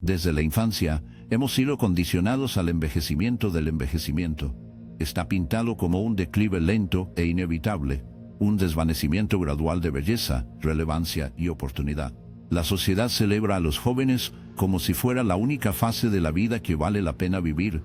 Desde la infancia, hemos sido condicionados al envejecimiento del envejecimiento. Está pintado como un declive lento e inevitable, un desvanecimiento gradual de belleza, relevancia y oportunidad. La sociedad celebra a los jóvenes como si fuera la única fase de la vida que vale la pena vivir,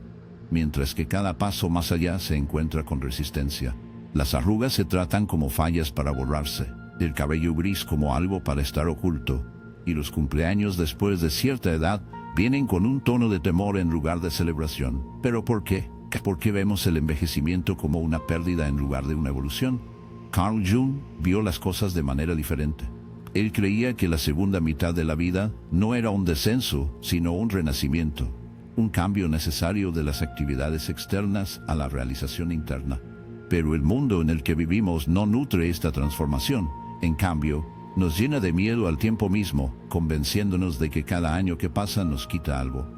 mientras que cada paso más allá se encuentra con resistencia. Las arrugas se tratan como fallas para borrarse, el cabello gris como algo para estar oculto, y los cumpleaños después de cierta edad vienen con un tono de temor en lugar de celebración. ¿Pero por qué? ¿Por qué vemos el envejecimiento como una pérdida en lugar de una evolución? Carl Jung vio las cosas de manera diferente. Él creía que la segunda mitad de la vida no era un descenso, sino un renacimiento, un cambio necesario de las actividades externas a la realización interna. Pero el mundo en el que vivimos no nutre esta transformación. En cambio, nos llena de miedo al tiempo mismo, convenciéndonos de que cada año que pasa nos quita algo.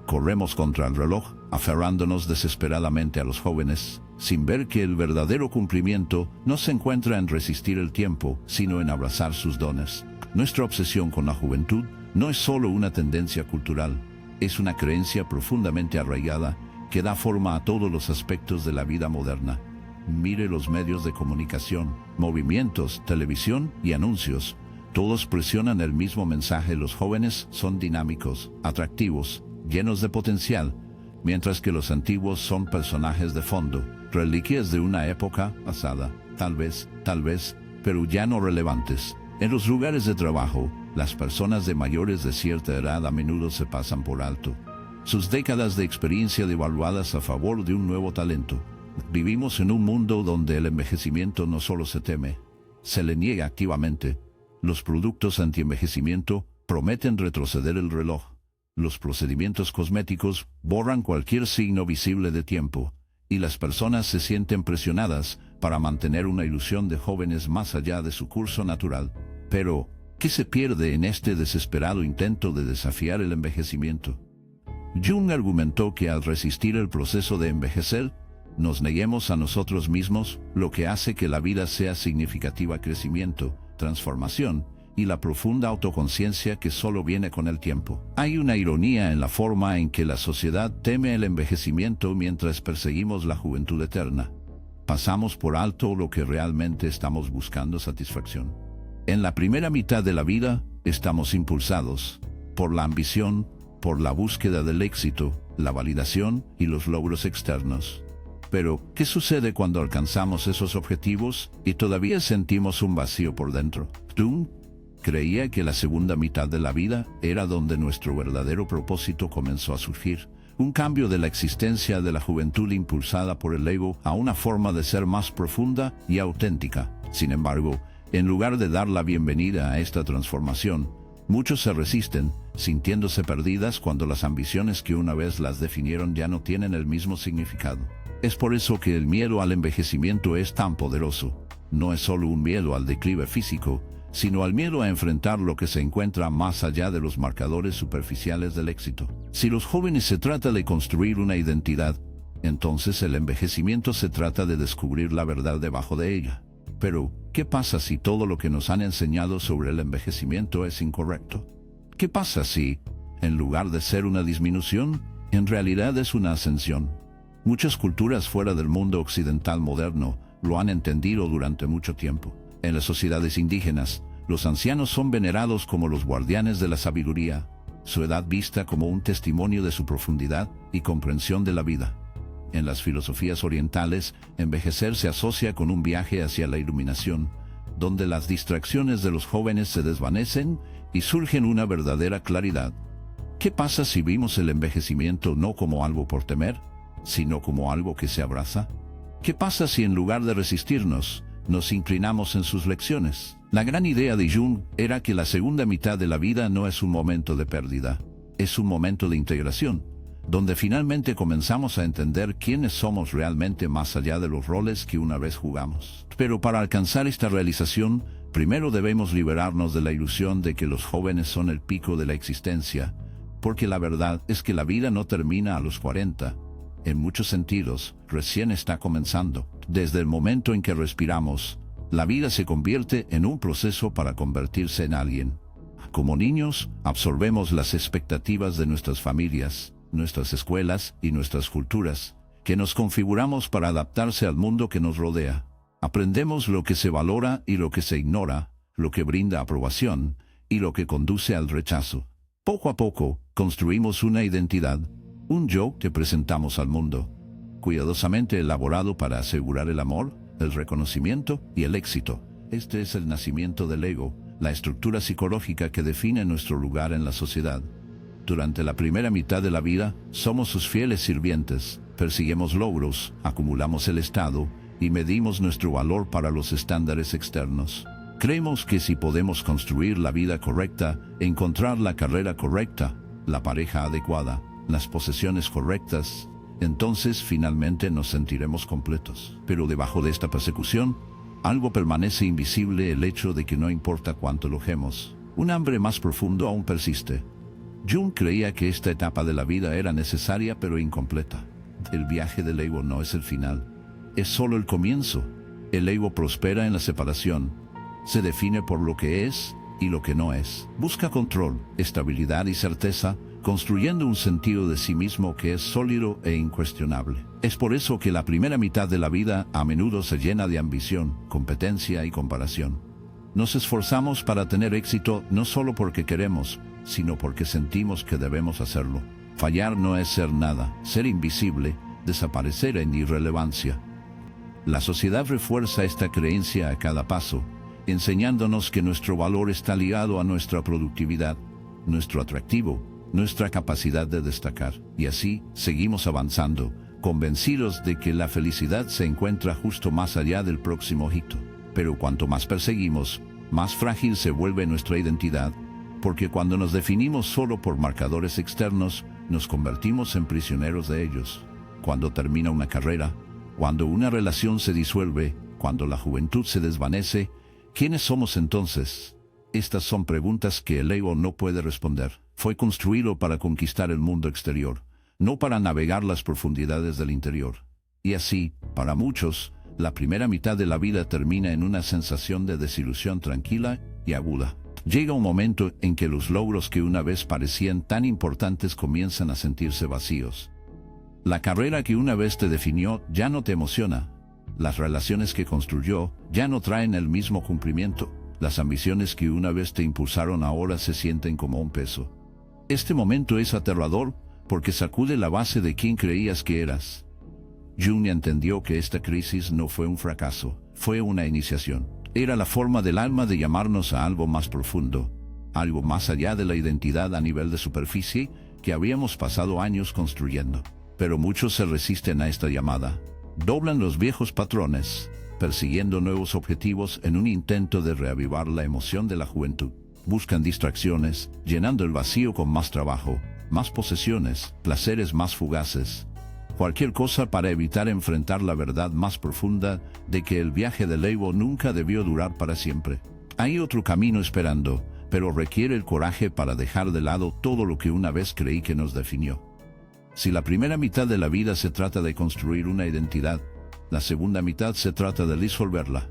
Corremos contra el reloj, aferrándonos desesperadamente a los jóvenes, sin ver que el verdadero cumplimiento no se encuentra en resistir el tiempo, sino en abrazar sus dones. Nuestra obsesión con la juventud no es solo una tendencia cultural, es una creencia profundamente arraigada que da forma a todos los aspectos de la vida moderna. Mire los medios de comunicación, movimientos, televisión y anuncios. Todos presionan el mismo mensaje: los jóvenes son dinámicos, atractivos, llenos de potencial, mientras que los antiguos son personajes de fondo, reliquias de una época pasada, tal vez, pero ya no relevantes. En los lugares de trabajo, las personas de mayores de cierta edad a menudo se pasan por alto sus décadas de experiencia devaluadas a favor de un nuevo talento. Vivimos en un mundo donde el envejecimiento no solo se teme, se le niega activamente. Los productos anti-envejecimiento prometen retroceder el reloj. Los procedimientos cosméticos borran cualquier signo visible de tiempo, y las personas se sienten presionadas para mantener una ilusión de jóvenes más allá de su curso natural. Pero, ¿qué se pierde en este desesperado intento de desafiar el envejecimiento? Jung argumentó que al resistir el proceso de envejecer, nos neguemos a nosotros mismos, lo que hace que la vida sea significativa crecimiento, transformación, y la profunda autoconciencia que solo viene con el tiempo. Hay una ironía en la forma en que la sociedad teme el envejecimiento mientras perseguimos la juventud eterna. Pasamos por alto lo que realmente estamos buscando satisfacción. En la primera mitad de la vida, estamos impulsados por la ambición, por la búsqueda del éxito, la validación y los logros externos. Pero, ¿qué sucede cuando alcanzamos esos objetivos y todavía sentimos un vacío por dentro? Jung creía que la segunda mitad de la vida era donde nuestro verdadero propósito comenzó a surgir. Un cambio de la existencia de la juventud impulsada por el ego a una forma de ser más profunda y auténtica. Sin embargo, en lugar de dar la bienvenida a esta transformación, muchos se resisten, sintiéndose perdidas cuando las ambiciones que una vez las definieron ya no tienen el mismo significado. Es por eso que el miedo al envejecimiento es tan poderoso. No es solo un miedo al declive físico, sino al miedo a enfrentar lo que se encuentra más allá de los marcadores superficiales del éxito. Si los jóvenes se trata de construir una identidad, entonces el envejecimiento se trata de descubrir la verdad debajo de ella. Pero, ¿qué pasa si todo lo que nos han enseñado sobre el envejecimiento es incorrecto? ¿Qué pasa si, en lugar de ser una disminución, en realidad es una ascensión? Muchas culturas fuera del mundo occidental moderno lo han entendido durante mucho tiempo. En las sociedades indígenas, los ancianos son venerados como los guardianes de la sabiduría, su edad vista como un testimonio de su profundidad y comprensión de la vida. En las filosofías orientales, envejecer se asocia con un viaje hacia la iluminación, donde las distracciones de los jóvenes se desvanecen y surgen una verdadera claridad. ¿Qué pasa si vimos el envejecimiento no como algo por temer, sino como algo que se abraza? ¿Qué pasa si en lugar de resistirnos, nos inclinamos en sus lecciones? La gran idea de Jung era que la segunda mitad de la vida no es un momento de pérdida, es un momento de integración, donde finalmente comenzamos a entender quiénes somos realmente más allá de los roles que una vez jugamos. Pero para alcanzar esta realización, primero debemos liberarnos de la ilusión de que los jóvenes son el pico de la existencia, porque la verdad es que la vida no termina a los 40. En muchos sentidos, recién está comenzando. Desde el momento en que respiramos, la vida se convierte en un proceso para convertirse en alguien. Como niños, absorbemos las expectativas de nuestras familias, nuestras escuelas y nuestras culturas, que nos configuramos para adaptarse al mundo que nos rodea. Aprendemos lo que se valora y lo que se ignora, lo que brinda aprobación y lo que conduce al rechazo. Poco a poco, construimos una identidad, un yo que presentamos al mundo, cuidadosamente elaborado para asegurar el amor, el reconocimiento y el éxito. Este es el nacimiento del ego, la estructura psicológica que define nuestro lugar en la sociedad. Durante la primera mitad de la vida, somos sus fieles sirvientes, perseguimos logros, acumulamos el estado y medimos nuestro valor para los estándares externos. Creemos que si podemos construir la vida correcta, encontrar la carrera correcta, la pareja adecuada, las posesiones correctas, entonces finalmente nos sentiremos completos. Pero debajo de esta persecución, algo permanece invisible: el hecho de que no importa cuánto logremos, un hambre más profundo aún persiste. Jung creía que esta etapa de la vida era necesaria pero incompleta. El viaje del ego no es el final, es solo el comienzo. El ego prospera en la separación, se define por lo que es y lo que no es. Busca control, estabilidad y certeza, construyendo un sentido de sí mismo que es sólido e incuestionable. Es por eso que la primera mitad de la vida a menudo se llena de ambición, competencia y comparación. Nos esforzamos para tener éxito no solo porque queremos, sino porque sentimos que debemos hacerlo. Fallar no es ser nada, ser invisible, desaparecer en irrelevancia. La sociedad refuerza esta creencia a cada paso, enseñándonos que nuestro valor está ligado a nuestra productividad, nuestro atractivo, nuestra capacidad de destacar. Y así, seguimos avanzando, convencidos de que la felicidad se encuentra justo más allá del próximo hito. Pero cuanto más perseguimos, más frágil se vuelve nuestra identidad, porque cuando nos definimos solo por marcadores externos, nos convertimos en prisioneros de ellos. Cuando termina una carrera, cuando una relación se disuelve, cuando la juventud se desvanece, ¿quiénes somos entonces? Estas son preguntas que el ego no puede responder. Fue construido para conquistar el mundo exterior, no para navegar las profundidades del interior. Y así, para muchos, la primera mitad de la vida termina en una sensación de desilusión tranquila y aguda. Llega un momento en que los logros que una vez parecían tan importantes comienzan a sentirse vacíos. La carrera que una vez te definió ya no te emociona. Las relaciones que construyó ya no traen el mismo cumplimiento. Las ambiciones que una vez te impulsaron ahora se sienten como un peso. Este momento es aterrador porque sacude la base de quien creías que eras. Jung entendió que esta crisis no fue un fracaso, fue una iniciación. Era la forma del alma de llamarnos a algo más profundo, algo más allá de la identidad a nivel de superficie que habíamos pasado años construyendo. Pero muchos se resisten a esta llamada. Doblan los viejos patrones, persiguiendo nuevos objetivos en un intento de reavivar la emoción de la juventud. Buscan distracciones, llenando el vacío con más trabajo, más posesiones, placeres más fugaces. Cualquier cosa para evitar enfrentar la verdad más profunda de que el viaje del ego nunca debió durar para siempre. Hay otro camino esperando, pero requiere el coraje para dejar de lado todo lo que una vez creí que nos definió. Si la primera mitad de la vida se trata de construir una identidad, la segunda mitad se trata de disolverla.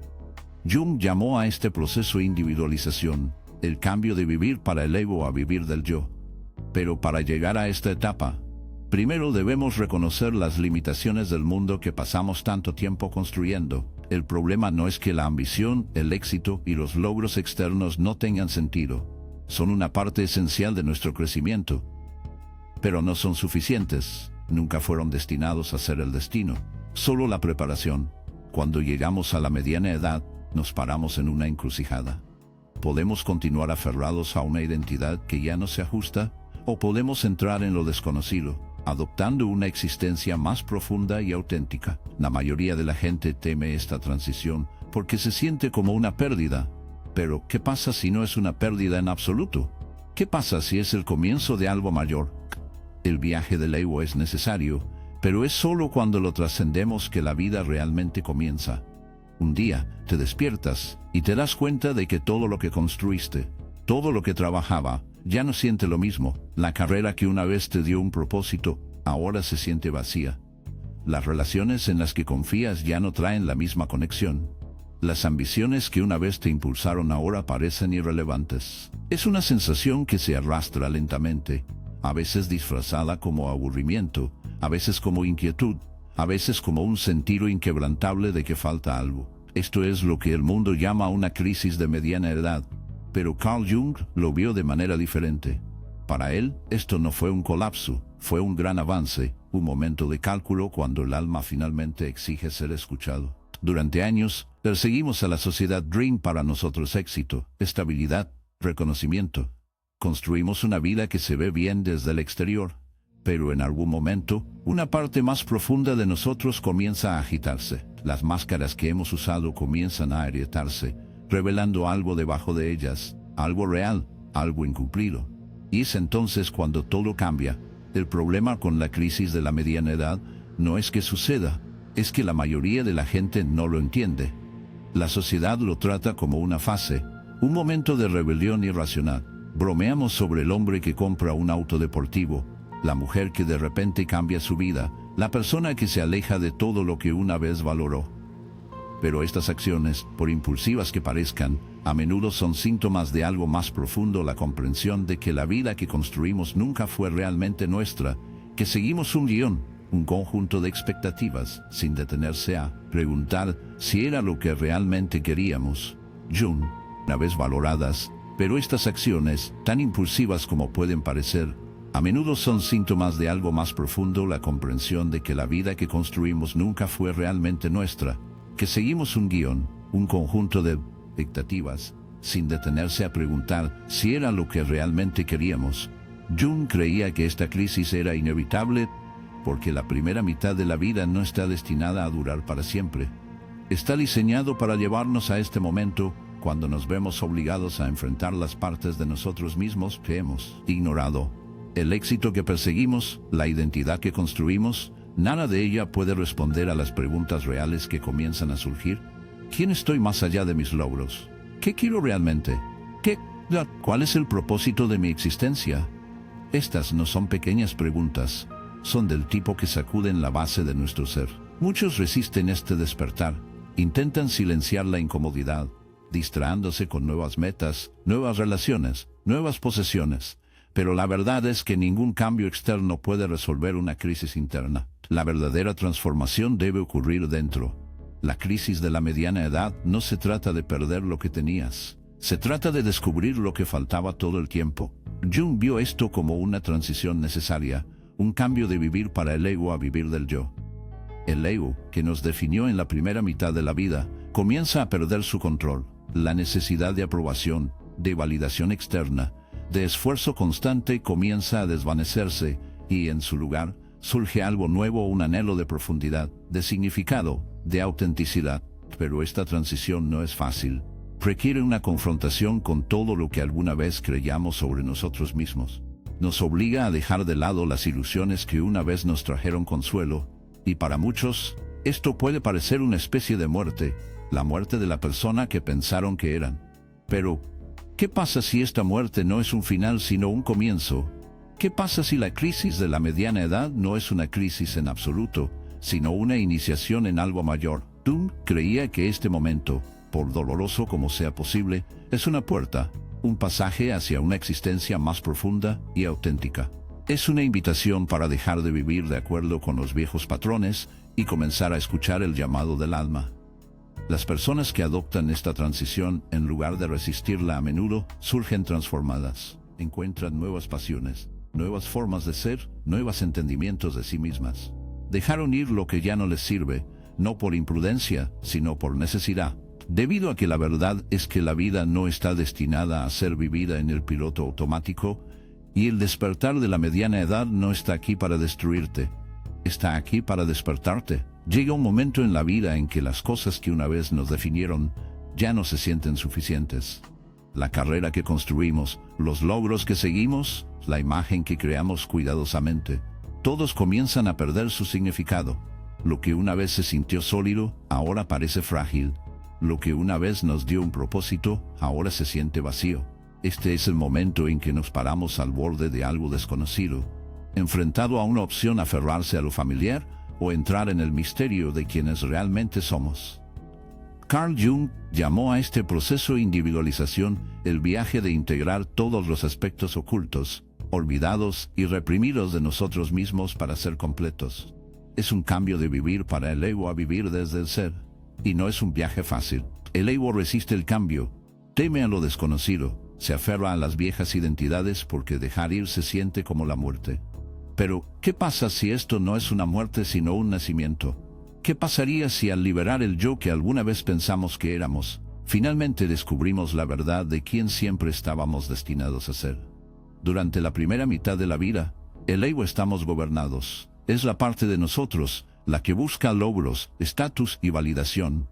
Jung llamó a este proceso individualización, el cambio de vivir para el ego a vivir del yo. Pero para llegar a esta etapa, primero debemos reconocer las limitaciones del mundo que pasamos tanto tiempo construyendo. El problema no es que la ambición, el éxito y los logros externos no tengan sentido. Son una parte esencial de nuestro crecimiento. Pero no son suficientes, nunca fueron destinados a ser el destino, solo la preparación. Cuando llegamos a la mediana edad, nos paramos en una encrucijada. Podemos continuar aferrados a una identidad que ya no se ajusta, o podemos entrar en lo desconocido, adoptando una existencia más profunda y auténtica. La mayoría de la gente teme esta transición porque se siente como una pérdida. Pero, ¿qué pasa si no es una pérdida en absoluto? ¿Qué pasa si es el comienzo de algo mayor? El viaje del ego es necesario, pero es solo cuando lo trascendemos que la vida realmente comienza. Un día, te despiertas y te das cuenta de que todo lo que construiste, todo lo que trabajaba, ya no siente lo mismo. La carrera que una vez te dio un propósito, ahora se siente vacía. Las relaciones en las que confías ya no traen la misma conexión. Las ambiciones que una vez te impulsaron ahora parecen irrelevantes. Es una sensación que se arrastra lentamente, a veces disfrazada como aburrimiento, a veces como inquietud, a veces como un sentido inquebrantable de que falta algo. Esto es lo que el mundo llama una crisis de mediana edad, pero Carl Jung lo vio de manera diferente. Para él, esto no fue un colapso, fue un gran avance, un momento de cálculo cuando el alma finalmente exige ser escuchado. Durante años, perseguimos a la sociedad Dream para nosotros éxito, estabilidad, reconocimiento. Construimos una vida que se ve bien desde el exterior, pero en algún momento, una parte más profunda de nosotros comienza a agitarse. Las máscaras que hemos usado comienzan a agrietarse, revelando algo debajo de ellas, algo real, algo incumplido. Y es entonces cuando todo cambia. El problema con la crisis de la mediana edad no es que suceda, es que la mayoría de la gente no lo entiende. La sociedad lo trata como una fase, un momento de rebelión irracional. Bromeamos sobre el hombre que compra un auto deportivo, la mujer que de repente cambia su vida, la persona que se aleja de todo lo que una vez valoró. Pero estas acciones, por impulsivas que parezcan, a menudo son síntomas de algo más profundo, la comprensión de que la vida que construimos nunca fue realmente nuestra, que seguimos un guión, un conjunto de expectativas, sin detenerse a preguntar si era lo que realmente queríamos. Jung, una vez valoradas, pero estas acciones, tan impulsivas como pueden parecer, a menudo son síntomas de algo más profundo, la comprensión de que la vida que construimos nunca fue realmente nuestra, que seguimos un guión, un conjunto de expectativas, sin detenerse a preguntar si era lo que realmente queríamos. Jung creía que esta crisis era inevitable porque la primera mitad de la vida no está destinada a durar para siempre. Está diseñado para llevarnos a este momento cuando nos vemos obligados a enfrentar las partes de nosotros mismos que hemos ignorado. El éxito que perseguimos, la identidad que construimos, nada de ella puede responder a las preguntas reales que comienzan a surgir. ¿Quién estoy más allá de mis logros? ¿Qué quiero realmente? ¿Cuál es el propósito de mi existencia? Estas no son pequeñas preguntas, son del tipo que sacuden la base de nuestro ser. Muchos resisten este despertar, intentan silenciar la incomodidad, distraándose con nuevas metas, nuevas relaciones, nuevas posesiones. Pero la verdad es que ningún cambio externo puede resolver una crisis interna. La verdadera transformación debe ocurrir dentro. La crisis de la mediana edad no se trata de perder lo que tenías. Se trata de descubrir lo que faltaba todo el tiempo. Jung vio esto como una transición necesaria, un cambio de vivir para el ego a vivir del yo. El ego, que nos definió en la primera mitad de la vida, comienza a perder su control. La necesidad de aprobación, de validación externa, de esfuerzo constante comienza a desvanecerse y, en su lugar, surge algo nuevo, un anhelo de profundidad, de significado, de autenticidad. Pero esta transición no es fácil. Requiere una confrontación con todo lo que alguna vez creíamos sobre nosotros mismos. Nos obliga a dejar de lado las ilusiones que una vez nos trajeron consuelo, y para muchos, esto puede parecer una especie de muerte, la muerte de la persona que pensaron que eran. Pero, ¿qué pasa si esta muerte no es un final sino un comienzo? ¿Qué pasa si la crisis de la mediana edad no es una crisis en absoluto, sino una iniciación en algo mayor? Jung creía que este momento, por doloroso como sea posible, es una puerta, un pasaje hacia una existencia más profunda y auténtica. Es una invitación para dejar de vivir de acuerdo con los viejos patrones y comenzar a escuchar el llamado del alma. Las personas que adoptan esta transición, en lugar de resistirla, a menudo surgen transformadas, encuentran nuevas pasiones, nuevas formas de ser, nuevos entendimientos de sí mismas. Dejaron ir lo que ya no les sirve, no por imprudencia, sino por necesidad. Debido a que la verdad es que la vida no está destinada a ser vivida en el piloto automático, y el despertar de la mediana edad no está aquí para destruirte, está aquí para despertarte. Llega un momento en la vida en que las cosas que una vez nos definieron ya no se sienten suficientes. La carrera que construimos, los logros que seguimos, la imagen que creamos cuidadosamente, todos comienzan a perder su significado. Lo que una vez se sintió sólido, ahora parece frágil. Lo que una vez nos dio un propósito, ahora se siente vacío. Este es el momento en que nos paramos al borde de algo desconocido, enfrentado a una opción: aferrarse a lo familiar o entrar en el misterio de quienes realmente somos. Carl Jung llamó a este proceso individualización el viaje de integrar todos los aspectos ocultos, olvidados y reprimidos de nosotros mismos para ser completos. Es un cambio de vivir para el ego a vivir desde el ser, y no es un viaje fácil. El ego resiste el cambio, teme a lo desconocido, se aferra a las viejas identidades porque dejar ir se siente como la muerte. Pero, ¿qué pasa si esto no es una muerte sino un nacimiento? ¿Qué pasaría si al liberar el yo que alguna vez pensamos que éramos, finalmente descubrimos la verdad de quién siempre estábamos destinados a ser? Durante la primera mitad de la vida, el ego estamos gobernados. Es la parte de nosotros, la que busca logros, estatus y validación.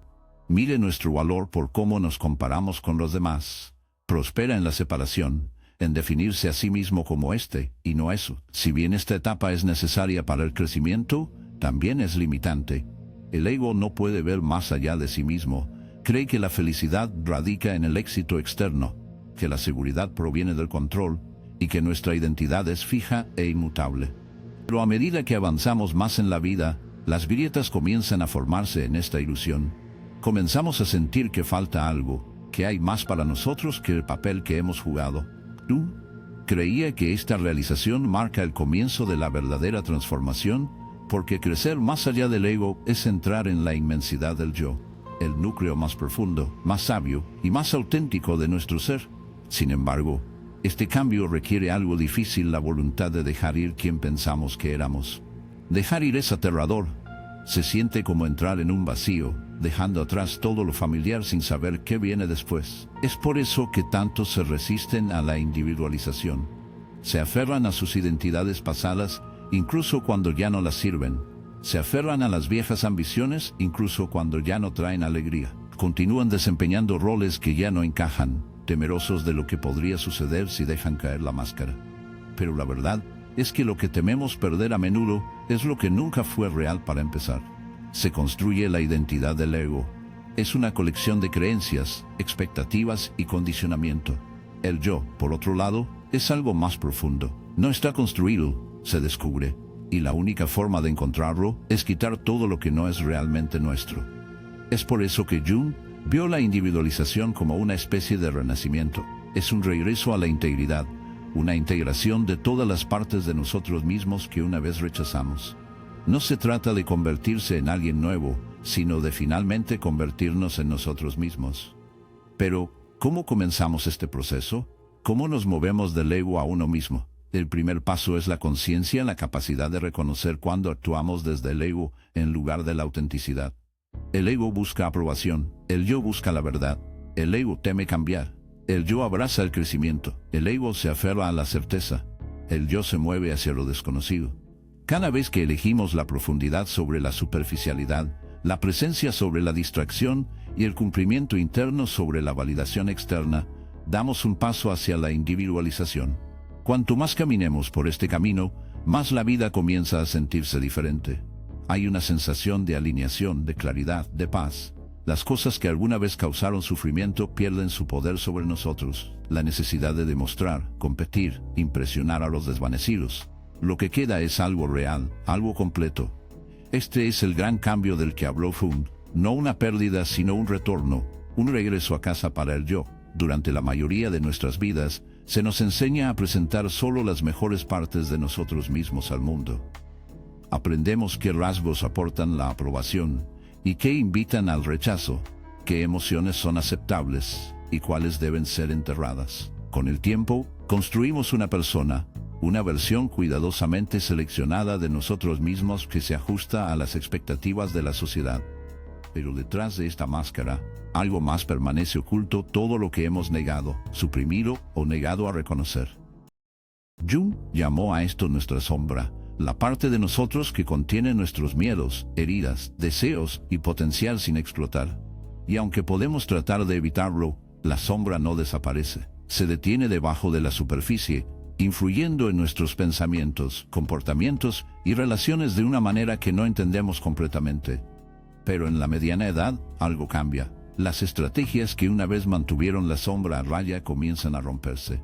Mide nuestro valor por cómo nos comparamos con los demás. Prospera en la separación, en definirse a sí mismo como este y no eso. Si bien esta etapa es necesaria para el crecimiento, también es limitante. El ego no puede ver más allá de sí mismo. Cree que la felicidad radica en el éxito externo, que la seguridad proviene del control y que nuestra identidad es fija e inmutable. Pero a medida que avanzamos más en la vida, las grietas comienzan a formarse en esta ilusión. Comenzamos a sentir que falta algo, que hay más para nosotros que el papel que hemos jugado. Jung creía que esta realización marca el comienzo de la verdadera transformación, porque crecer más allá del ego es entrar en la inmensidad del yo, el núcleo más profundo, más sabio y más auténtico de nuestro ser. Sin embargo, este cambio requiere algo difícil: la voluntad de dejar ir quien pensamos que éramos. Dejar ir es aterrador. Se siente como entrar en un vacío, dejando atrás todo lo familiar sin saber qué viene después. Es por eso que tantos se resisten a la individualización. Se aferran a sus identidades pasadas, incluso cuando ya no las sirven. Se aferran a las viejas ambiciones, incluso cuando ya no traen alegría. Continúan desempeñando roles que ya no encajan, temerosos de lo que podría suceder si dejan caer la máscara. Pero la verdad es que lo que tememos perder a menudo es lo que nunca fue real para empezar. Se construye la identidad del ego. Es una colección de creencias, expectativas y condicionamiento. El yo, por otro lado, es algo más profundo. No está construido, se descubre, y la única forma de encontrarlo es quitar todo lo que no es realmente nuestro. Es por eso que Jung vio la individualización como una especie de renacimiento. Es un regreso a la integridad, una integración de todas las partes de nosotros mismos que una vez rechazamos. No se trata de convertirse en alguien nuevo, sino de finalmente convertirnos en nosotros mismos. Pero, ¿cómo comenzamos este proceso? ¿Cómo nos movemos del ego a uno mismo? El primer paso es la conciencia, la capacidad de reconocer cuando actuamos desde el ego en lugar de la autenticidad. El ego busca aprobación, el yo busca la verdad, el ego teme cambiar, el yo abraza el crecimiento, el ego se aferra a la certeza, el yo se mueve hacia lo desconocido. Cada vez que elegimos la profundidad sobre la superficialidad, la presencia sobre la distracción y el cumplimiento interno sobre la validación externa, damos un paso hacia la individualización. Cuanto más caminemos por este camino, más la vida comienza a sentirse diferente. Hay una sensación de alineación, de claridad, de paz. Las cosas que alguna vez causaron sufrimiento pierden su poder sobre nosotros. La necesidad de demostrar, competir, impresionar a los desvanecidos. Lo que queda es algo real, algo completo. Este es el gran cambio del que habló Jung. No una pérdida, sino un retorno, un regreso a casa para el yo. Durante la mayoría de nuestras vidas, se nos enseña a presentar solo las mejores partes de nosotros mismos al mundo. Aprendemos qué rasgos aportan la aprobación y qué invitan al rechazo, qué emociones son aceptables y cuáles deben ser enterradas. Con el tiempo, construimos una persona, una versión cuidadosamente seleccionada de nosotros mismos que se ajusta a las expectativas de la sociedad. Pero detrás de esta máscara, algo más permanece oculto: todo lo que hemos negado, suprimido o negado a reconocer. Jung llamó a esto nuestra sombra, la parte de nosotros que contiene nuestros miedos, heridas, deseos y potencial sin explotar. Y aunque podemos tratar de evitarlo, la sombra no desaparece. Se detiene debajo de la superficie, influyendo en nuestros pensamientos, comportamientos y relaciones de una manera que no entendemos completamente. Pero en la mediana edad, algo cambia. Las estrategias que una vez mantuvieron la sombra a raya comienzan a romperse.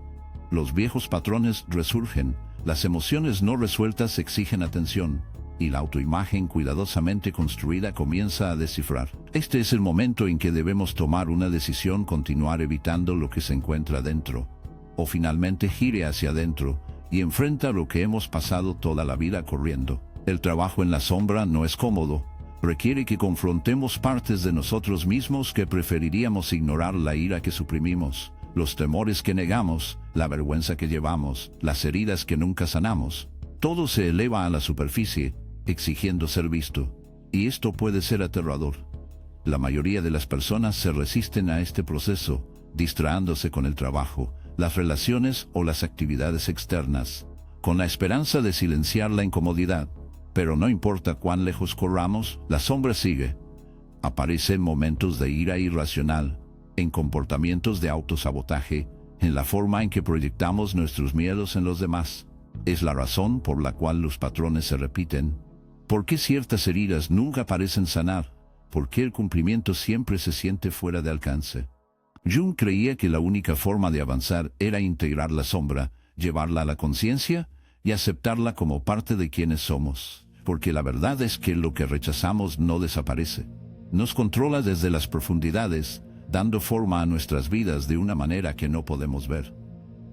Los viejos patrones resurgen, las emociones no resueltas exigen atención, y la autoimagen cuidadosamente construida comienza a descifrar. Este es el momento en que debemos tomar una decisión: continuar evitando lo que se encuentra dentro, o finalmente gire hacia adentro y enfrenta lo que hemos pasado toda la vida corriendo. El trabajo en la sombra no es cómodo. Requiere que confrontemos partes de nosotros mismos que preferiríamos ignorar, la ira que suprimimos, los temores que negamos, la vergüenza que llevamos, las heridas que nunca sanamos. Todo se eleva a la superficie, exigiendo ser visto. Y esto puede ser aterrador. La mayoría de las personas se resisten a este proceso, distraándose con el trabajo, las relaciones o las actividades externas, con la esperanza de silenciar la incomodidad. Pero no importa cuán lejos corramos, la sombra sigue. Aparece en momentos de ira irracional, en comportamientos de autosabotaje, en la forma en que proyectamos nuestros miedos en los demás. Es la razón por la cual los patrones se repiten. ¿Por qué ciertas heridas nunca parecen sanar? ¿Por qué el cumplimiento siempre se siente fuera de alcance? Jung creía que la única forma de avanzar era integrar la sombra, llevarla a la conciencia y aceptarla como parte de quienes somos. Porque la verdad es que lo que rechazamos no desaparece. Nos controla desde las profundidades, dando forma a nuestras vidas de una manera que no podemos ver.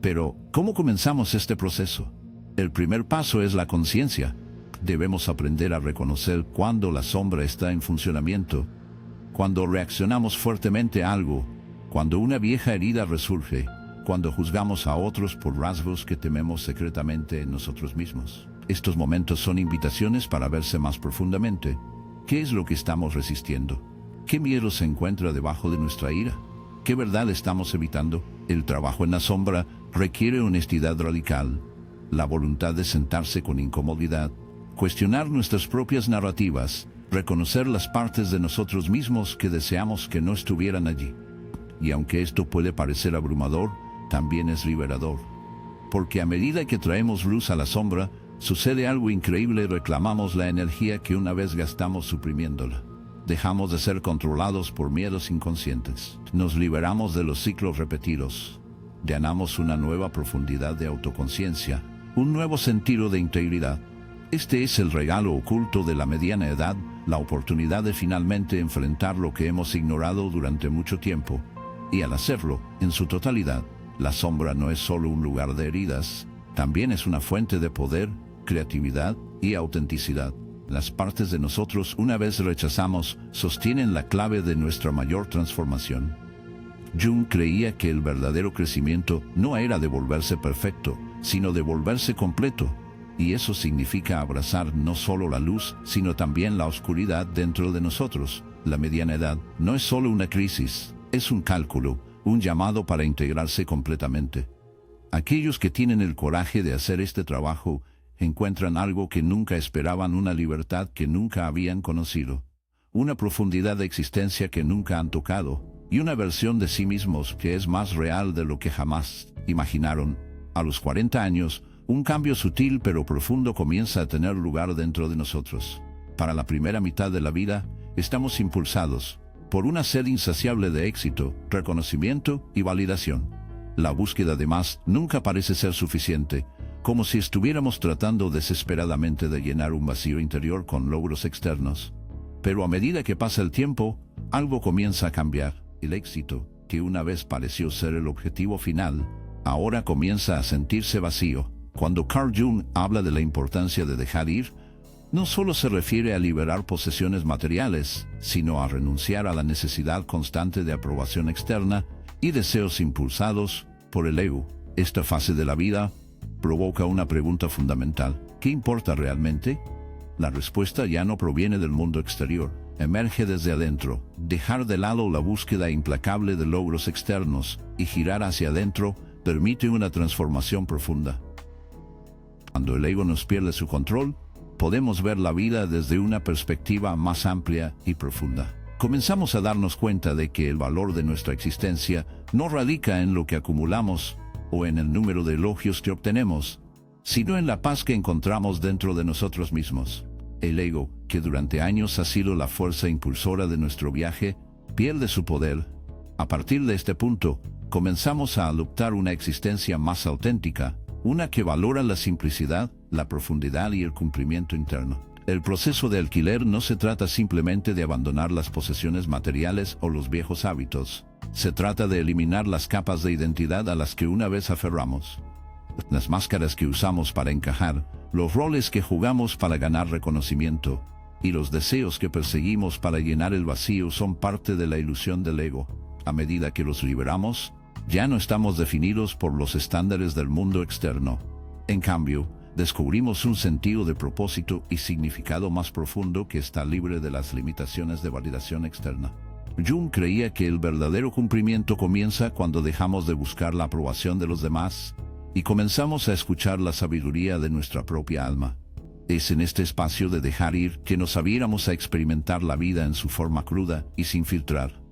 Pero, ¿cómo comenzamos este proceso? El primer paso es la conciencia. Debemos aprender a reconocer cuando la sombra está en funcionamiento, cuando reaccionamos fuertemente a algo, cuando una vieja herida resurge, cuando juzgamos a otros por rasgos que tememos secretamente en nosotros mismos. Estos momentos son invitaciones para verse más profundamente. ¿Qué es lo que estamos resistiendo? ¿Qué miedo se encuentra debajo de nuestra ira? ¿Qué verdad estamos evitando? El trabajo en la sombra requiere honestidad radical, la voluntad de sentarse con incomodidad, cuestionar nuestras propias narrativas, reconocer las partes de nosotros mismos que deseamos que no estuvieran allí. Y aunque esto puede parecer abrumador, también es liberador. Porque a medida que traemos luz a la sombra, sucede algo increíble: reclamamos la energía que una vez gastamos suprimiéndola. Dejamos de ser controlados por miedos inconscientes. Nos liberamos de los ciclos repetidos. Ganamos una nueva profundidad de autoconciencia, un nuevo sentido de integridad. Este es el regalo oculto de la mediana edad, la oportunidad de finalmente enfrentar lo que hemos ignorado durante mucho tiempo. Y al hacerlo, en su totalidad, la sombra no es solo un lugar de heridas, también es una fuente de poder, creatividad y autenticidad. Las partes de nosotros, una vez rechazamos, sostienen la clave de nuestra mayor transformación. Jung creía que el verdadero crecimiento no era de volverse perfecto, sino de volverse completo. Y eso significa abrazar no solo la luz, sino también la oscuridad dentro de nosotros. La mediana edad no es solo una crisis, es un cálculo, un llamado para integrarse completamente. Aquellos que tienen el coraje de hacer este trabajo encuentran algo que nunca esperaban: una libertad que nunca habían conocido, una profundidad de existencia que nunca han tocado, y una versión de sí mismos que es más real de lo que jamás imaginaron. A los 40 años, un cambio sutil pero profundo comienza a tener lugar dentro de nosotros. Para la primera mitad de la vida, estamos impulsados por una sed insaciable de éxito, reconocimiento y validación. La búsqueda de más nunca parece ser suficiente, como si estuviéramos tratando desesperadamente de llenar un vacío interior con logros externos. Pero a medida que pasa el tiempo, algo comienza a cambiar. El éxito, que una vez pareció ser el objetivo final, ahora comienza a sentirse vacío. Cuando Carl Jung habla de la importancia de dejar ir, no solo se refiere a liberar posesiones materiales, sino a renunciar a la necesidad constante de aprobación externa y deseos impulsados por el ego. Esta fase de la vida provoca una pregunta fundamental: ¿qué importa realmente? La respuesta ya no proviene del mundo exterior, emerge desde adentro. Dejar de lado la búsqueda implacable de logros externos y girar hacia adentro permite una transformación profunda. Cuando el ego nos pierde su control, podemos ver la vida desde una perspectiva más amplia y profunda. Comenzamos a darnos cuenta de que el valor de nuestra existencia no radica en lo que acumulamos o en el número de elogios que obtenemos, sino en la paz que encontramos dentro de nosotros mismos. El ego, que durante años ha sido la fuerza impulsora de nuestro viaje, pierde su poder. A partir de este punto, comenzamos a adoptar una existencia más auténtica, una que valora la simplicidad, la profundidad y el cumplimiento interno. El proceso de alquiler no se trata simplemente de abandonar las posesiones materiales o los viejos hábitos. Se trata de eliminar las capas de identidad a las que una vez aferramos. Las máscaras que usamos para encajar, los roles que jugamos para ganar reconocimiento, y los deseos que perseguimos para llenar el vacío son parte de la ilusión del ego. A medida que los liberamos, ya no estamos definidos por los estándares del mundo externo. En cambio, descubrimos un sentido de propósito y significado más profundo que está libre de las limitaciones de validación externa. Jung creía que el verdadero cumplimiento comienza cuando dejamos de buscar la aprobación de los demás y comenzamos a escuchar la sabiduría de nuestra propia alma. Es en este espacio de dejar ir que nos abriéramos a experimentar la vida en su forma cruda y sin filtrar.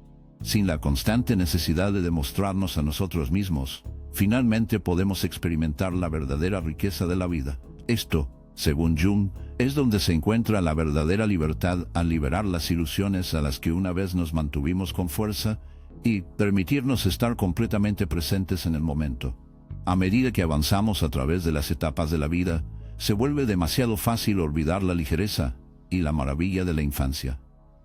Sin la constante necesidad de demostrarnos a nosotros mismos, finalmente podemos experimentar la verdadera riqueza de la vida. Esto, según Jung, es donde se encuentra la verdadera libertad al liberar las ilusiones a las que una vez nos mantuvimos con fuerza y permitirnos estar completamente presentes en el momento. A medida que avanzamos a través de las etapas de la vida, se vuelve demasiado fácil olvidar la ligereza y la maravilla de la infancia.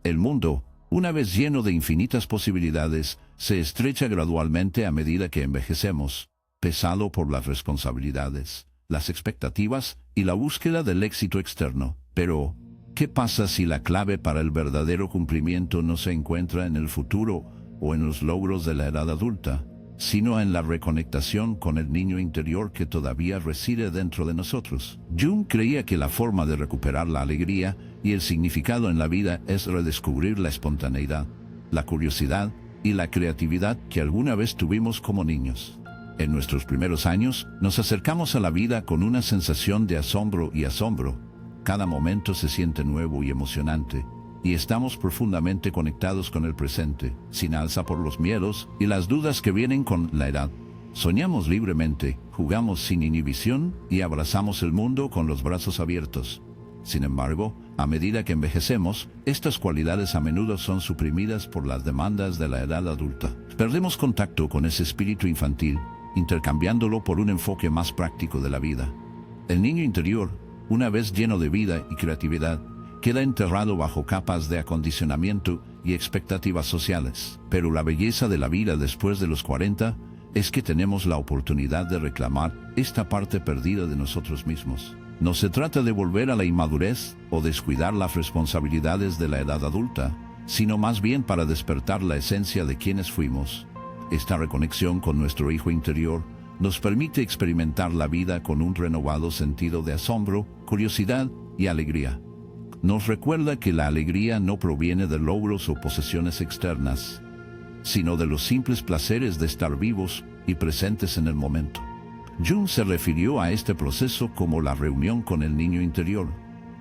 El mundo, una vez lleno de infinitas posibilidades, se estrecha gradualmente a medida que envejecemos, pesado por las responsabilidades, las expectativas y la búsqueda del éxito externo. Pero, ¿qué pasa si la clave para el verdadero cumplimiento no se encuentra en el futuro o en los logros de la edad adulta, sino en la reconectación con el niño interior que todavía reside dentro de nosotros? Jung creía que la forma de recuperar la alegría y el significado en la vida es redescubrir la espontaneidad, la curiosidad y la creatividad que alguna vez tuvimos como niños. En nuestros primeros años, nos acercamos a la vida con una sensación de asombro y asombro. Cada momento se siente nuevo y emocionante, y estamos profundamente conectados con el presente, sin alza por los miedos y las dudas que vienen con la edad. Soñamos libremente, jugamos sin inhibición y abrazamos el mundo con los brazos abiertos. Sin embargo, a medida que envejecemos, estas cualidades a menudo son suprimidas por las demandas de la edad adulta. Perdemos contacto con ese espíritu infantil, intercambiándolo por un enfoque más práctico de la vida. El niño interior, una vez lleno de vida y creatividad, queda enterrado bajo capas de acondicionamiento y expectativas sociales. Pero la belleza de la vida después de los 40 es que tenemos la oportunidad de reclamar esta parte perdida de nosotros mismos. No se trata de volver a la inmadurez o descuidar las responsabilidades de la edad adulta, sino más bien para despertar la esencia de quienes fuimos. Esta reconexión con nuestro hijo interior nos permite experimentar la vida con un renovado sentido de asombro, curiosidad y alegría. Nos recuerda que la alegría no proviene de logros o posesiones externas, sino de los simples placeres de estar vivos y presentes en el momento. Jung se refirió a este proceso como la reunión con el niño interior,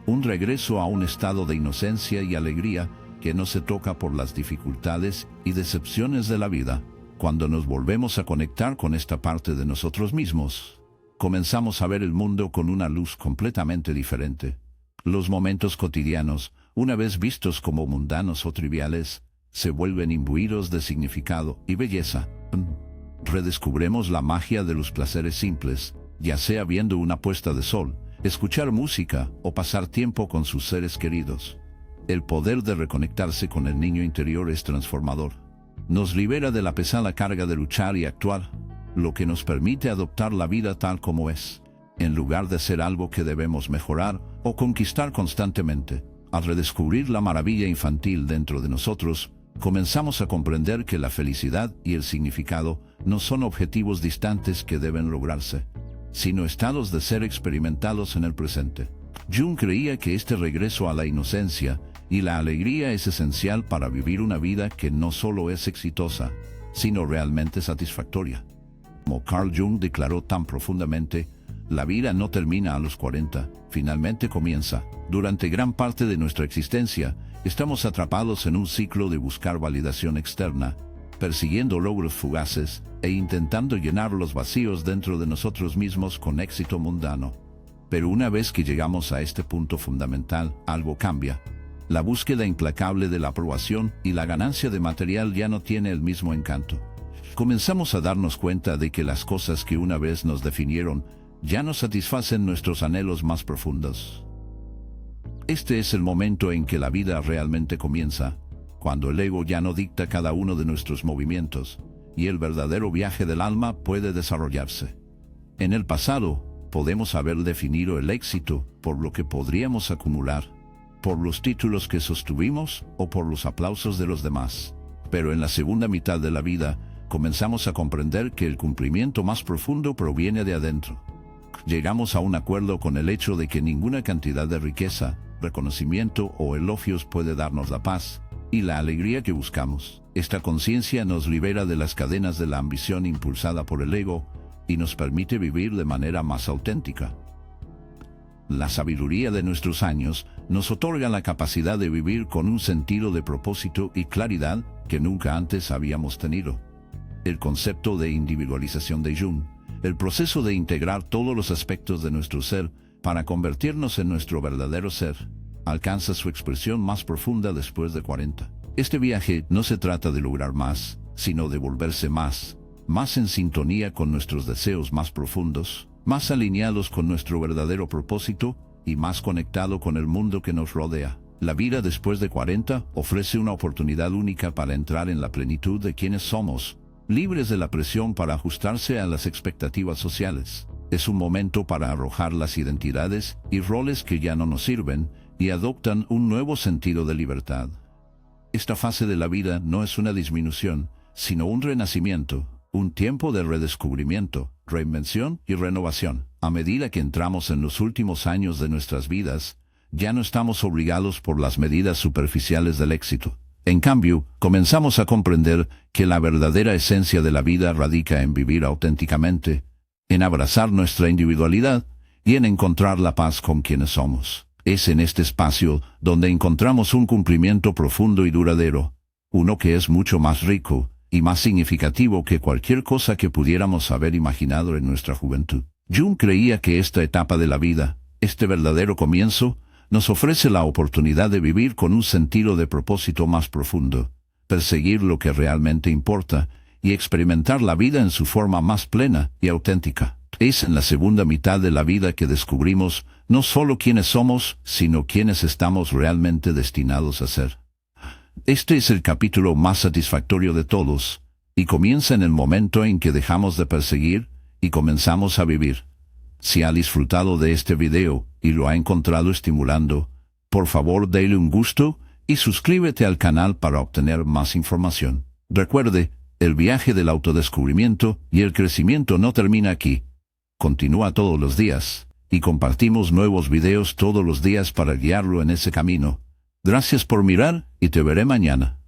un regreso a un estado de inocencia y alegría que no se toca por las dificultades y decepciones de la vida. Cuando nos volvemos a conectar con esta parte de nosotros mismos, comenzamos a ver el mundo con una luz completamente diferente. Los momentos cotidianos, una vez vistos como mundanos o triviales, se vuelven imbuidos de significado y belleza. Redescubremos la magia de los placeres simples, ya sea viendo una puesta de sol, escuchar música o pasar tiempo con sus seres queridos. El poder de reconectarse con el niño interior es transformador. Nos libera de la pesada carga de luchar y actuar, lo que nos permite adoptar la vida tal como es, en lugar de ser algo que debemos mejorar o conquistar constantemente. Al redescubrir la maravilla infantil dentro de nosotros, comenzamos a comprender que la felicidad y el significado no son objetivos distantes que deben lograrse, sino estados de ser experimentados en el presente. Jung creía que este regreso a la inocencia y la alegría es esencial para vivir una vida que no solo es exitosa, sino realmente satisfactoria. Como Carl Jung declaró tan profundamente, la vida no termina a los 40, finalmente comienza. Durante gran parte de nuestra existencia, estamos atrapados en un ciclo de buscar validación externa, persiguiendo logros fugaces e intentando llenar los vacíos dentro de nosotros mismos con éxito mundano. Pero una vez que llegamos a este punto fundamental, algo cambia. La búsqueda implacable de la aprobación y la ganancia de material ya no tiene el mismo encanto. Comenzamos a darnos cuenta de que las cosas que una vez nos definieron ya no satisfacen nuestros anhelos más profundos. Este es el momento en que la vida realmente comienza, cuando el ego ya no dicta cada uno de nuestros movimientos, y el verdadero viaje del alma puede desarrollarse. En el pasado, podemos haber definido el éxito por lo que podríamos acumular, por los títulos que sostuvimos o por los aplausos de los demás. Pero en la segunda mitad de la vida, comenzamos a comprender que el cumplimiento más profundo proviene de adentro. Llegamos a un acuerdo con el hecho de que ninguna cantidad de riqueza, reconocimiento o elogios puede darnos la paz y la alegría que buscamos. Esta conciencia nos libera de las cadenas de la ambición impulsada por el ego y nos permite vivir de manera más auténtica. La sabiduría de nuestros años nos otorga la capacidad de vivir con un sentido de propósito y claridad que nunca antes habíamos tenido. El concepto de individualización de Jung, el proceso de integrar todos los aspectos de nuestro ser para convertirnos en nuestro verdadero ser, alcanza su expresión más profunda después de 40. Este viaje no se trata de lograr más, sino de volverse más en sintonía con nuestros deseos más profundos, más alineados con nuestro verdadero propósito y más conectado con el mundo que nos rodea. La vida después de 40 ofrece una oportunidad única para entrar en la plenitud de quienes somos, libres de la presión para ajustarse a las expectativas sociales. Es un momento para arrojar las identidades y roles que ya no nos sirven y adoptan un nuevo sentido de libertad. Esta fase de la vida no es una disminución, sino un renacimiento, un tiempo de redescubrimiento, reinvención y renovación. A medida que entramos en los últimos años de nuestras vidas, ya no estamos obligados por las medidas superficiales del éxito. En cambio, comenzamos a comprender que la verdadera esencia de la vida radica en vivir auténticamente, en abrazar nuestra individualidad y en encontrar la paz con quienes somos. Es en este espacio donde encontramos un cumplimiento profundo y duradero, uno que es mucho más rico y más significativo que cualquier cosa que pudiéramos haber imaginado en nuestra juventud. Jung creía que esta etapa de la vida, este verdadero comienzo, nos ofrece la oportunidad de vivir con un sentido de propósito más profundo, perseguir lo que realmente importa y experimentar la vida en su forma más plena y auténtica. Es en la segunda mitad de la vida que descubrimos no solo quiénes somos, sino quiénes estamos realmente destinados a ser. Este es el capítulo más satisfactorio de todos, y comienza en el momento en que dejamos de perseguir y comenzamos a vivir. Si ha disfrutado de este video y lo ha encontrado estimulando, por favor dale un gusto y suscríbete al canal para obtener más información. Recuerde, el viaje del autodescubrimiento y el crecimiento no termina aquí. Continúa todos los días, y compartimos nuevos videos todos los días para guiarlo en ese camino. Gracias por mirar y te veré mañana.